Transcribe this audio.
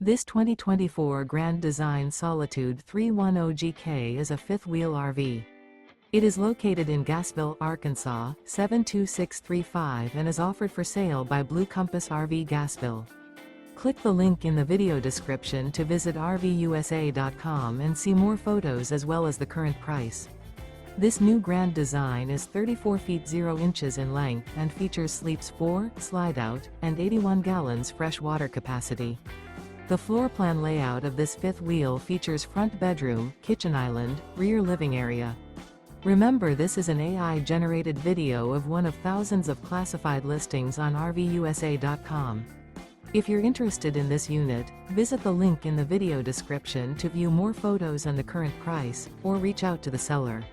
This 2024 Grand Design Solitude 310GK is a fifth-wheel RV. It is located in Gassville, Arkansas, 72635 and is offered for sale by Blue Compass RV Gassville. Click the link in the video description to visit RVUSA.com and see more photos as well as the current price. This new Grand Design is 34 feet 0 inches in length and features sleeps 4, Slideout, and 81 gallons fresh water capacity. The floor plan layout of this fifth wheel features front bedroom, kitchen island, rear living area. Remember, this is an AI-generated video of one of thousands of classified listings on RVUSA.com. If you're interested in this unit, visit the link in the video description to view more photos and the current price, or reach out to the seller.